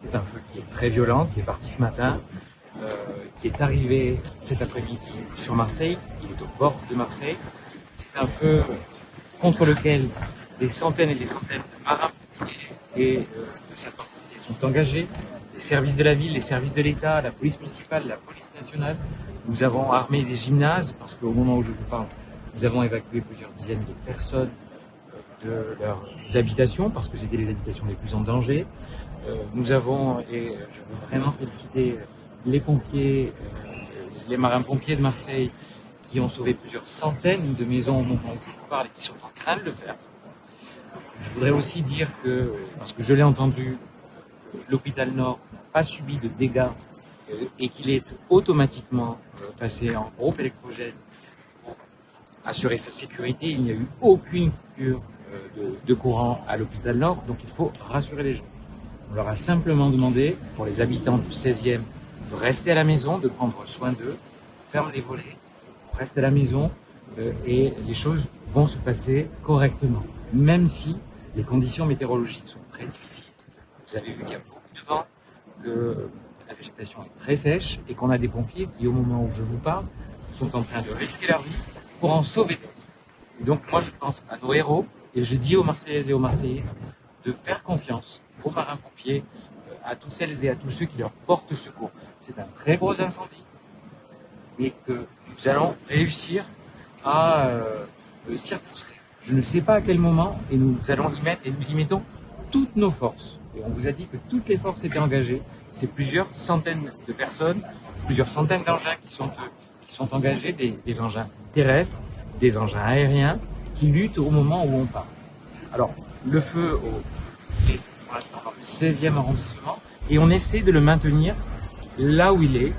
C'est un feu qui est très violent, qui est parti ce matin, qui est arrivé cet après-midi sur Marseille. Il est aux portes de Marseille. C'est un feu contre lequel des centaines et des centaines de marins-pompiers et de sapeurs-pompiers sont engagés. Les services de la ville, les services de l'État, la police municipale, la police nationale. Nous avons armé des gymnases parce qu'au moment où je vous parle, nous avons évacué plusieurs dizaines de personnes de leurs habitations parce que c'était les habitations les plus en danger. Nous avons, et je veux vraiment féliciter les pompiers, les marins-pompiers de Marseille qui ont sauvé plusieurs centaines de maisons au moment où je vous parle et qui sont en train de le faire. Je voudrais aussi dire que, parce que je l'ai entendu, l'hôpital Nord n'a pas subi de dégâts et qu'il est automatiquement passé en groupe électrogène pour assurer sa sécurité. Il n'y a eu aucune coupure de courant à l'hôpital Nord, donc il faut rassurer les gens. On leur a simplement demandé, pour les habitants du 16e, de rester à la maison, de prendre soin d'eux, on ferme les volets, on reste à la maison et les choses vont se passer correctement, même si les conditions météorologiques sont très difficiles. Vous avez vu qu'il y a beaucoup de vent, que la végétation est très sèche et qu'on a des pompiers qui, au moment où je vous parle, sont en train de risquer leur vie pour en sauver d'autres. Donc moi je pense à nos héros et je dis aux Marseillaises et aux Marseillais de faire confiance aux marins-pompiers, à toutes celles et à tous ceux qui leur portent secours. C'est un très gros incendie et que nous allons réussir à circonscrire. Je ne sais pas à quel moment et nous allons y mettre et nous y mettons toutes nos forces. Et on vous a dit que toutes les forces étaient engagées. C'est plusieurs centaines de personnes, plusieurs centaines d'engins qui sont engagés, des engins terrestres, des engins aériens qui luttent au moment où on parle. Alors, le feu est pour l'instant dans le 16e arrondissement et on essaie de le maintenir là où il est